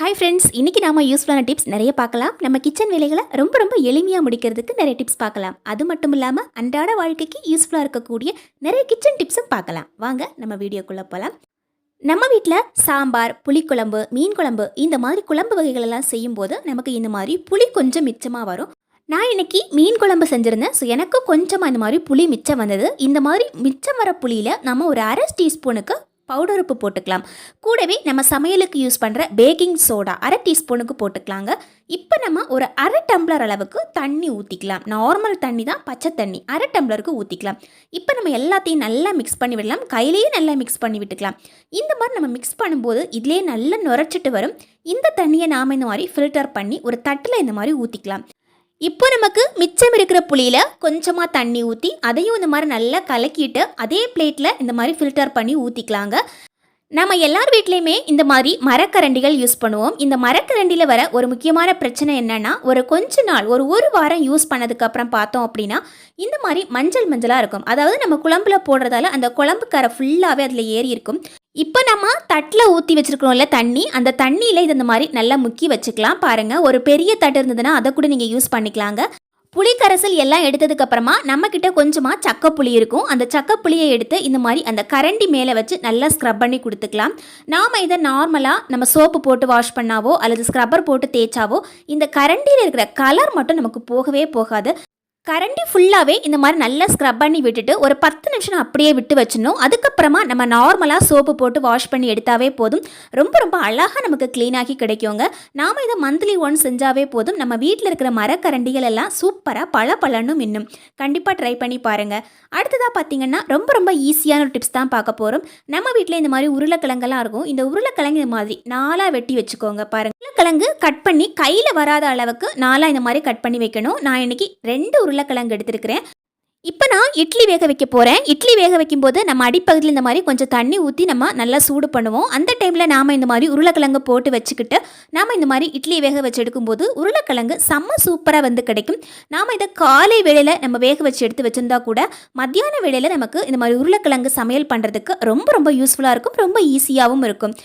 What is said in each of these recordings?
Hi friends, இன்றைக்கி நாம் யூஸ்ஃபுல்லான டிப்ஸ் நிறைய பார்க்கலாம். நம்ம கிச்சன் வேலைகளை ரொம்ப ரொம்ப எளிமையாக முடிக்கிறதுக்கு நிறைய டிப்ஸ் பார்க்கலாம். அது மட்டும் இல்லாமல் அன்றாட வாழ்க்கைக்கு யூஸ்ஃபுல்லாக இருக்கக்கூடிய நிறைய கிச்சன் டிப்ஸும் பார்க்கலாம். வாங்க நம்ம வீடியோக்குள்ளே போகலாம். நம்ம வீட்டில் சாம்பார், புளிக்குழம்பு, மீன் குழம்பு இந்த மாதிரி குழம்பு வகைகளெல்லாம் செய்யும்போது நமக்கு இந்த மாதிரி புளி கொஞ்சம் மிச்சமாக வரும். நான் இன்றைக்கி மீன் குழம்பு செஞ்சுருந்தேன். ஸோ எனக்கும் கொஞ்சமாக இந்த மாதிரி புளி மிச்சம் வந்தது. இந்த மாதிரி மிச்சம் வர புளியில் நம்ம ஒரு அரை டீஸ்பூனுக்கு பவுடர் உப்பு போட்டுக்கலாம். கூடவே நம்ம சமையலுக்கு யூஸ் பண்ணுற பேக்கிங் சோடா அரை டீஸ்பூனுக்கு போட்டுக்கலாங்க. இப்போ நம்ம ஒரு அரை டம்ளர் அளவுக்கு தண்ணி ஊற்றிக்கலாம். நார்மல் தண்ணி தான், பச்சை தண்ணி அரை டம்ளருக்கு ஊற்றிக்கலாம். இப்போ நம்ம எல்லாத்தையும் நல்லா மிக்ஸ் பண்ணி விடலாம். கையிலேயே நல்லா மிக்ஸ் பண்ணி விட்டுக்கலாம். இந்த மாதிரி நம்ம மிக்ஸ் பண்ணும்போது இதிலே நல்லா நுரைச்சிட்டு வரும். இந்த தண்ணியை நாம் இந்த மாதிரி ஃபில்டர் பண்ணி ஒரு தட்டில் இந்த மாதிரி ஊற்றிக்கலாம். இப்போ நமக்கு மிச்சம் இருக்கிற புளியில் கொஞ்சமாக தண்ணி ஊற்றி அதையும் இந்த மாதிரி நல்லா கலக்கிட்டு அதே பிளேட்டில் இந்த மாதிரி ஃபில்டர் பண்ணி ஊற்றிக்கலாங்க. நம்ம எல்லார் வீட்லேயுமே இந்த மாதிரி மரக்கரண்டிகள் யூஸ் பண்ணுவோம். இந்த மரக்கரண்டியில் வர ஒரு முக்கியமான பிரச்சனை என்னென்னா, கொஞ்ச நாள் ஒரு வாரம் யூஸ் பண்ணதுக்கப்புறம் பார்த்தோம் அப்படின்னா இந்த மாதிரி மஞ்சளாக இருக்கும். அதாவது நம்ம குழம்புல போடுறதால அந்த குழம்பு கரை ஃபுல்லாகவே அதில் ஏறி இருக்கும். இப்போ நம்ம தட்டில் ஊற்றி வச்சுருக்கிறோம்ல தண்ணி, அந்த தண்ணியில் இது இந்த மாதிரி நல்லா முக்கி வச்சுக்கலாம். பாருங்கள், ஒரு பெரிய தட்டு இருந்ததுன்னா அதை கூட நீங்கள் யூஸ் பண்ணிக்கலாங்க. புளிக்கரைசல் எல்லாம் எடுத்ததுக்கப்புறமா நம்மக்கிட்ட கொஞ்சமாக சக்கைப்புளி இருக்கும். அந்த சக்கைப்புளியை எடுத்து இந்த மாதிரி அந்த கரண்டி மேலே வச்சு நல்லா ஸ்க்ரப் பண்ணி கொடுத்துக்கலாம். நாம் இதை நார்மலாக நம்ம சோப்பு போட்டு வாஷ் பண்ணாவோ அல்லது ஸ்க்ரப்பர் போட்டு தேய்ச்சாவோ இந்த கரண்டியில் இருக்கிற கலர் மட்டும் நமக்கு போகவே போகாது. கரண்டி ஃபுல்லாகவே இந்த மாதிரி நல்லா ஸ்க்ரப் பண்ணி விட்டுட்டு ஒரு 10 நிமிஷம் அப்படியே விட்டு வச்சிடணும். அதுக்கப்புறமா நம்ம நார்மலாக சோப்பு போட்டு வாஷ் பண்ணி எடுத்தாவே போதும். ரொம்ப ரொம்ப அழகாக நமக்கு க்ளீனாகி கிடைக்குங்க. நாம் இதை மந்த்லி ஒன்ஸ் செஞ்சாவே போதும். நம்ம வீட்டில் இருக்கிற மரக்கரண்டிகள் எல்லாம் சூப்பராக பளபளன்னு மின்னும். கண்டிப்பாக ட்ரை பண்ணி பாருங்கள். அடுத்ததாக பார்த்தீங்கன்னா ரொம்ப ரொம்ப ஈஸியான ஒரு டிப்ஸ் தான் பார்க்க போகிறோம். நம்ம வீட்டில் இந்த மாதிரி உருளைக்கிழங்கெல்லாம் இருக்கும். இந்த உருளைக்கிழங்கு இந்த மாதிரி 4 வெட்டி வச்சுக்கோங்க. பாருங்கள், உருளைக்கிழங்கு கட் பண்ணி கையில் வராத அளவுக்கு 4 இந்த மாதிரி கட் பண்ணி வைக்கணும். நான் இன்றைக்கி 2 உருளைக்கிழங்கு எடுத்துருக்கிறேன். இப்போ நான் இட்லி வேக வைக்க போகிறேன். இட்லி வேக வைக்கும்போது நம்ம அடிப்பகுதியில் இந்த மாதிரி கொஞ்சம் தண்ணி ஊற்றி நம்ம நல்லா சூடு பண்ணுவோம். அந்த டைமில் நாம் இந்த மாதிரி உருளைக்கிழங்கு போட்டு வச்சுக்கிட்டு நாம் இந்த மாதிரி இட்லி வேக வச்சு எடுக்கும்போது உருளைக்கிழங்கு செம்ம சூப்பராக வந்து கிடைக்கும். நாம் இதை காலை வேளையில் நம்ம வேக வச்சு எடுத்து வச்சுருந்தா கூட மத்தியான வேளையில் நமக்கு இந்த மாதிரி உருளைக்கிழங்கு சமையல் பண்ணுறதுக்கு ரொம்ப ரொம்ப யூஸ்ஃபுல்லாக இருக்கும். ரொம்ப ஈஸியாகவும் இருக்கும்.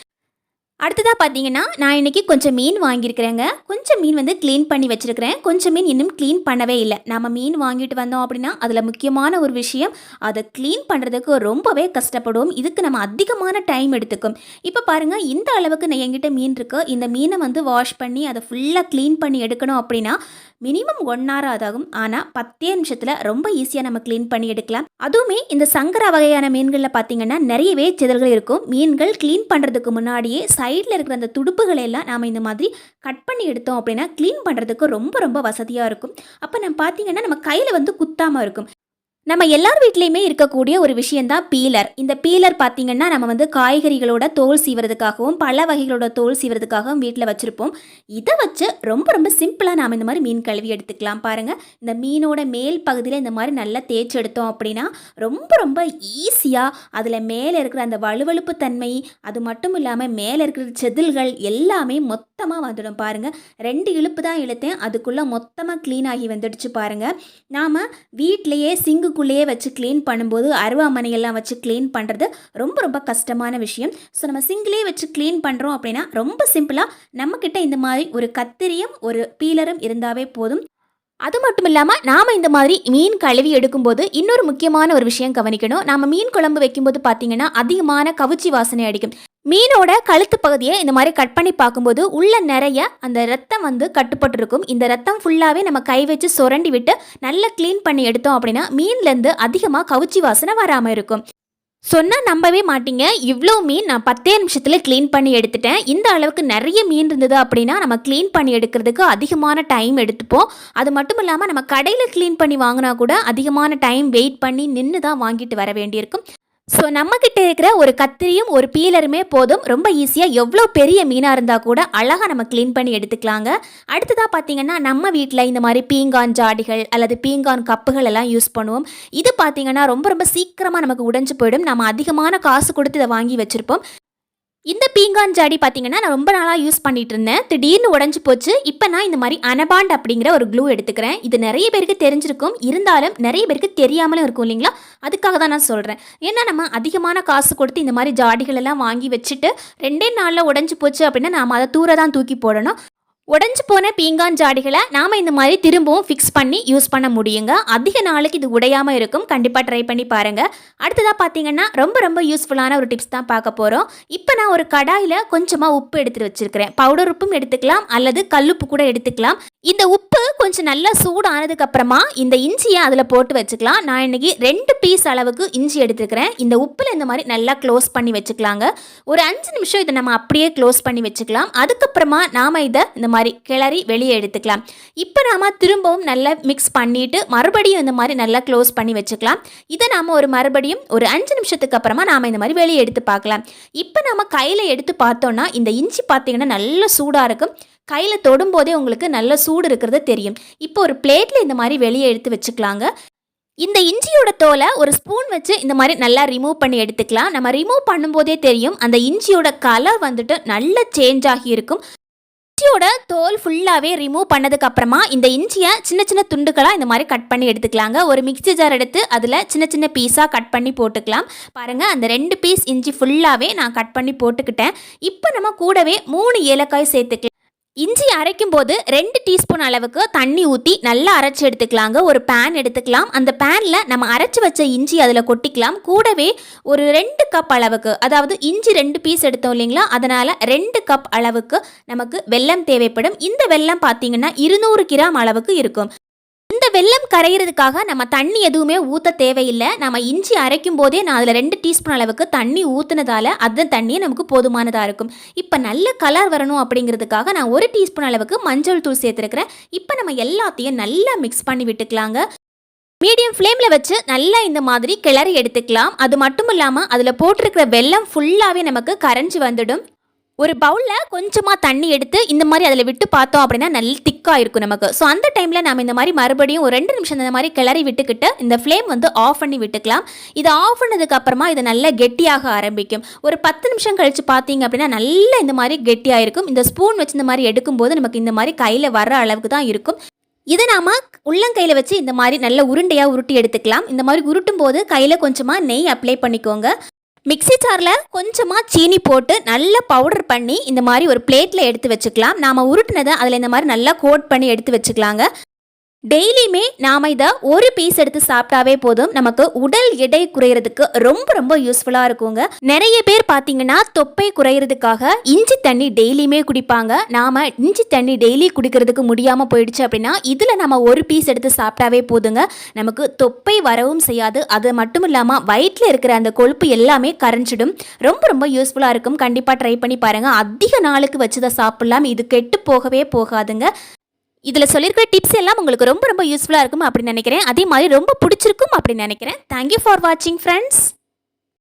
அடுத்ததாக பார்த்தீங்கன்னா நான் இன்றைக்கி கொஞ்சம் மீன் வாங்கியிருக்கிறேங்க. கொஞ்சம் மீன் வந்து க்ளீன் பண்ணி வச்சுருக்கிறேன். கொஞ்சம் மீன் இன்னும் க்ளீன் பண்ணவே இல்லை. நம்ம மீன் வாங்கிட்டு வந்தோம் அப்படின்னா அதில் முக்கியமான ஒரு விஷயம், அதை க்ளீன் பண்ணுறதுக்கு ரொம்பவே கஷ்டப்படுவோம். இதுக்கு நம்ம அதிகமான டைம் எடுத்துக்கும். இப்போ பாருங்கள், இந்த அளவுக்கு என்கிட்ட மீன் இருக்குது. இந்த மீனை வந்து வாஷ் பண்ணி அதை ஃபுல்லாக க்ளீன் பண்ணி எடுக்கணும் அப்படின்னா மினிமம் 1 hour ஆகும். ஆனால் 10 நிமிஷத்தில் ரொம்ப ஈஸியாக நம்ம க்ளீன் பண்ணி எடுக்கலாம். அதுவுமே இந்த சங்கரா வகையான மீன்களில் பார்த்தீங்கன்னா நிறையவே செதில்கள் இருக்கும். மீன்கள் க்ளீன் பண்ணுறதுக்கு முன்னாடியே சைடில் இருக்கிற அந்த துடுப்புகளை எல்லாம் நாம் இந்த மாதிரி கட் பண்ணி எடுத்தோம் அப்படின்னா க்ளீன் பண்ணுறதுக்கு ரொம்ப ரொம்ப வசதியாக இருக்கும். அப்போ நம்ம பார்த்தீங்கன்னா நம்ம கையில் வந்து குத்தாமல் இருக்கும். நம்ம எல்லார் வீட்லேயுமே இருக்கக்கூடிய ஒரு விஷயந்தான் பீலர். இந்த பீலர் பார்த்திங்கன்னா நம்ம வந்து காய்கறிகளோட தோல் சீவுறதுக்காகவும் பல வகைகளோட தோல் சீவுறதுக்காகவும் வீட்டில் வச்சுருப்போம். இதை வச்சு ரொம்ப ரொம்ப சிம்பிளாக நாம் இந்த மாதிரி மீன் கழுவி எடுத்துக்கலாம். பாருங்கள், இந்த மீனோட மேல் பகுதியில் இந்த மாதிரி நல்லா தேய்ச்சி எடுத்தோம் அப்படின்னா ரொம்ப ரொம்ப ஈஸியாக அதில் மேலே இருக்கிற அந்த வலுவழுப்பு தன்மை, அது மட்டும் இல்லாமல் மேலே இருக்கிற செதில்கள் எல்லாமே மொத்தமாக வந்துடும். பாருங்கள், 2 இழுப்பு தான் இழுத்தேன், அதுக்குள்ளே மொத்தமாக க்ளீன் ஆகி வந்துடுச்சு. பாருங்கள், நாம் வீட்டிலையே சிங்குக்குள்ளேயே வச்சு க்ளீன் பண்ணும்போது அருவாமனையெல்லாம் வச்சு க்ளீன் பண்ணுறது ரொம்ப ரொம்ப கஷ்டமான விஷயம். ஸோ நம்ம சிங்கிலே வச்சு க்ளீன் பண்ணுறோம் அப்படின்னா ரொம்ப சிம்பிளாக நம்மக்கிட்ட இந்த மாதிரி ஒரு கத்திரியும் ஒரு பீலரும் இருந்தாவே போதும். அது மட்டும் இல்லாமல் நாம் இந்த மாதிரி மீன் கழுவி எடுக்கும்போது இன்னொரு முக்கியமான ஒரு விஷயம் கவனிக்கணும். நாம் மீன் குழம்பு வைக்கும்போது பார்த்திங்கன்னா அதிகமான கவுச்சி வாசனை அடிக்கும். மீனோட கழுத்து பகுதியை இந்த மாதிரி கட் பண்ணி பார்க்கும்போது உள்ள நிறைய அந்த ரத்தம் வந்து கட்டுப்பட்டுருக்கும். இந்த ரத்தம் ஃபுல்லாகவே நம்ம கை வச்சு சுரண்டி விட்டு நல்லா க்ளீன் பண்ணி எடுத்தோம் அப்படின்னா மீன்லேருந்து அதிகமாக கவுச்சி வாசனை வராமல் இருக்கும். சொன்னால் நம்பவே மாட்டீங்க, இவ்வளோ மீன் நான் 10 நிமிஷத்தில் க்ளீன் பண்ணி எடுத்துட்டேன். இந்த அளவுக்கு நிறைய மீன் இருந்தது அப்படின்னா நம்ம க்ளீன் பண்ணி எடுக்கிறதுக்கு அதிகமான டைம் எடுத்துப்போம். அது மட்டும் இல்லாமல் நம்ம கடையில் க்ளீன் பண்ணி வாங்கினா கூட அதிகமான டைம் வெயிட் பண்ணி நின்று தான் வாங்கிட்டு வர வேண்டியிருக்கும். ஸோ நம்மக்கிட்ட இருக்கிற ஒரு கத்திரியும் ஒரு பீலருமே போதும். ரொம்ப ஈஸியாக எவ்வளோ பெரிய மீனாக இருந்தால் கூட அழகாக நம்ம க்ளீன் பண்ணி எடுத்துக்கலாங்க. அடுத்ததாக பார்த்திங்கன்னா நம்ம வீட்டில் இந்த மாதிரி பீங்கான் ஜாடிகள் அல்லது பீங்கான் கப்புகள் எல்லாம் யூஸ் பண்ணுவோம். இது பார்த்திங்கன்னா ரொம்ப ரொம்ப சீக்கிரமாக நமக்கு உடைஞ்சு போயிடும். நம்ம அதிகமான காசு கொடுத்து இதை வாங்கி வச்சுருப்போம். இந்த பீங்கான் ஜாடி பார்த்தீங்கன்னா நான் ரொம்ப நாளாக யூஸ் பண்ணிட்டு இருந்தேன். திடீர்னு உடஞ்சி போச்சு. இப்போ நான் இந்த மாதிரி அனபாண்ட் அப்படிங்கிற ஒரு க்ளூ எடுத்துக்கிறேன். இது நிறைய பேருக்கு தெரிஞ்சிருக்கும், இருந்தாலும் நிறைய பேருக்கு தெரியாமலும் இருக்கும் இல்லைங்களா? அதுக்காக தான் நான் சொல்கிறேன். ஏன்னா நம்ம அதிகமான காசு கொடுத்து இந்த மாதிரி ஜாடிகள் எல்லாம் வாங்கி வச்சுட்டு 2 நாளில் உடஞ்சி போச்சு அப்படின்னா நாம் அதை தூர தான் தூக்கி போடணும். உடஞ்சி போன பீங்கான் ஜாடிகளை நாம் இந்த மாதிரி திரும்பவும் ஃபிக்ஸ் பண்ணி யூஸ் பண்ண முடியுங்க. அதிக நாளைக்கு இது உடையாமல் இருக்கும். கண்டிப்பாக ட்ரை பண்ணி பாருங்கள். அடுத்ததாக பார்த்தீங்கன்னா ரொம்ப ரொம்ப யூஸ்ஃபுல்லான ஒரு டிப்ஸ் தான் பார்க்க போகிறோம். இப்போ நான் ஒரு கடாயில் கொஞ்சமாக உப்பு எடுத்துகிட்டு வச்சுருக்கிறேன். பவுடர் உப்பும் எடுத்துக்கலாம் அல்லது கல்லுப்பு கூட எடுத்துக்கலாம். இந்த உப்பு கொஞ்சம் நல்லா சூடானதுக்கு அப்புறமா இந்த இஞ்சியை அதில் போட்டு வச்சுக்கலாம். நான் இன்னைக்கு 2 பீஸ் அளவுக்கு இஞ்சி எடுத்துக்கிறேன். இந்த உப்பில் இந்த மாதிரி நல்லா க்ளோஸ் பண்ணி வச்சுக்கலாங்க. ஒரு 5 நிமிஷம் இதை நம்ம அப்படியே க்ளோஸ் பண்ணி வச்சுக்கலாம். அதுக்கப்புறமா நாம் இதை இந்த மாதிரி கிளறி வெளியே எடுத்துக்கலாம். இப்போ நாம் திரும்பவும் நல்லா மிக்ஸ் பண்ணிவிட்டு மறுபடியும் இந்த மாதிரி நல்லா க்ளோஸ் பண்ணி வச்சுக்கலாம். இதை நாம் மறுபடியும் ஒரு 5 நிமிஷத்துக்கு அப்புறமா நாம் இந்த மாதிரி வெளியே எடுத்து பார்க்கலாம். இப்போ நம்ம கையில் எடுத்து பார்த்தோன்னா இந்த இஞ்சி பார்த்தீங்கன்னா நல்ல சூடாக இருக்கும். கையில் தொடும்போதே உங்களுக்கு நல்ல சூடு இருக்கிறது தெரியும். இப்போ ஒரு பிளேட்டில் இந்த மாதிரி வெளியே எடுத்து வச்சுக்கலாங்க. இந்த இஞ்சியோட தோலை ஒரு ஸ்பூன் வச்சு இந்த மாதிரி நல்லா ரிமூவ் பண்ணி எடுத்துக்கலாம். நம்ம ரிமூவ் பண்ணும்போதே தெரியும் அந்த இஞ்சியோட கலர் வந்துட்டு நல்ல சேஞ்ச் ஆகி இருக்கும். இஞ்சியோட தோல் ஃபுல்லாகவே ரிமூவ் பண்ணதுக்கு அப்புறமா இந்த இஞ்சியை சின்ன சின்ன துண்டுகளாக இந்த மாதிரி கட் பண்ணி எடுத்துக்கலாங்க. ஒரு மிக்ஸி ஜார் எடுத்து அதில் சின்ன சின்ன பீஸாக கட் பண்ணி போட்டுக்கலாம். பாருங்கள், அந்த 2 பீஸ் இஞ்சி ஃபுல்லாகவே நான் கட் பண்ணி போட்டுக்கிட்டேன். இப்போ நம்ம கூடவே 3 ஏலக்காய் சேர்த்துக்கலாம். இஞ்சி அரைக்கும் போது 2 டீஸ்பூன் அளவுக்கு தண்ணி ஊற்றி நல்லா அரைச்சி எடுத்துக்கலாங்க. ஒரு பேன் எடுத்துக்கலாம். அந்த பேனில் நம்ம அரைச்சி வச்ச இஞ்சி அதில் கொட்டிக்கலாம். கூடவே ஒரு 2 கப் அளவுக்கு, அதாவது இஞ்சி 2 பீஸ் எடுத்தோம் இல்லைங்களா, அதனால் 2 கப் அளவுக்கு நமக்கு வெல்லம் தேவைப்படும். இந்த வெல்லம் பார்த்தீங்கன்னா 200 கிராம் அளவுக்கு இருக்கும். இந்த வெல்லம் கரையிறதுக்காக நம்ம தண்ணி எதுவுமே ஊற்ற தேவையில்லை. நம்ம இஞ்சி அரைக்கும் போதே நான் அதில் 2 டீஸ்பூன் அளவுக்கு தண்ணி ஊற்றுனதால அந்த தண்ணியே நமக்கு போதுமானதாக இருக்கும். இப்போ நல்ல கலர் வரணும் அப்படிங்கிறதுக்காக நான் 1 டீஸ்பூன் அளவுக்கு மஞ்சள் தூள் சேர்த்துருக்கிறேன். இப்போ நம்ம எல்லாத்தையும் நல்லா மிக்ஸ் பண்ணி விட்டுக்கலாங்க. மீடியம் ஃப்ளேமில் வச்சு நல்லா இந்த மாதிரி கிளறி எடுத்துக்கலாம். அது மட்டும் இல்லாமல் அதில் போட்டிருக்கிற வெல்லம் ஃபுல்லாகவே நமக்கு கரைஞ்சி வந்துடும். ஒரு பவுலில் கொஞ்சமாக தண்ணி எடுத்து இந்த மாதிரி அதில் விட்டு பார்த்தோம் அப்படின்னா நல்ல திக்காக இருக்கும் நமக்கு. ஸோ அந்த டைமில் நம்ம இந்த மாதிரி மறுபடியும் ஒரு 2 நிமிஷம் இந்த மாதிரி கிளறி விட்டுக்கிட்டு இந்த ஃப்ளேம் ஆஃப் பண்ணி விட்டுக்கலாம். இதை ஆஃப் பண்ணதுக்கு அப்புறமா இது நல்லா கெட்டியாக ஆரம்பிக்கும். ஒரு 10 நிமிஷம் கழித்து பார்த்தீங்க அப்படின்னா நல்லா இந்த மாதிரி கெட்டியாக இருக்கும். இந்த ஸ்பூன் வச்சு இந்த மாதிரி எடுக்கும்போது நமக்கு இந்த மாதிரி கையில் வர்ற அளவுக்கு தான் இருக்கும். இதை நாம் உள்ளங்கையில் வச்சு இந்த மாதிரி நல்ல உருண்டையாக உருட்டி எடுத்துக்கலாம். இந்த மாதிரி உருட்டும் போது கையில் கொஞ்சமாக நெய் அப்ளை பண்ணிக்கோங்க. மிக்ஸி ஜாரில் கொஞ்சமாக சீனி போட்டு நல்லா பவுடர் பண்ணி இந்த மாதிரி ஒரு பிளேட்டில் எடுத்து வச்சுக்கலாம். நாம் உருட்டினதை அதில் இந்த மாதிரி நல்லா கோட் பண்ணி எடுத்து வச்சுக்கலாங்க. டெய்லியுமே நாம் இதை ஒரு பீஸ் எடுத்து சாப்பிட்டாவே போதும். நமக்கு உடல் எடை குறையிறதுக்கு ரொம்ப ரொம்ப யூஸ்ஃபுல்லாக இருக்குங்க. நிறைய பேர் பார்த்தீங்கன்னா தொப்பை குறையிறதுக்காக இஞ்சி தண்ணி டெய்லியுமே குடிப்பாங்க. நாம் இஞ்சி தண்ணி டெய்லி குடிக்கிறதுக்கு முடியாமல் போயிடுச்சு அப்படின்னா இதில் நம்ம ஒரு பீஸ் எடுத்து சாப்பிட்டாவே போதுங்க. நமக்கு தொப்பை வரவும் செய்யாது. அது மட்டும் இல்லாமல் வயிற்றில் இருக்கிற அந்த கொழுப்பு எல்லாமே கரைஞ்சிடும். ரொம்ப ரொம்ப யூஸ்ஃபுல்லாக இருக்கும். கண்டிப்பாக ட்ரை பண்ணி பாருங்கள். அதிக நாளுக்கு வச்சு தான் சாப்பிட்லாம். இது கெட்டு போகவே போகாதுங்க. இதில் சொல்லியிருக்கிற டிப்ஸ் எல்லாம் உங்களுக்கு ரொம்ப ரொம்ப யூஸ்ஃபுல்லாக இருக்கும் அப்படின்னு நினைக்கிறேன். அதே மாதிரி ரொம்ப பிடிச்சிருக்கும் அப்படின்னு நினைக்கிறேன். தேங்க்யூ ஃபார் வாட்சிங் ஃப்ரெண்ட்ஸ்.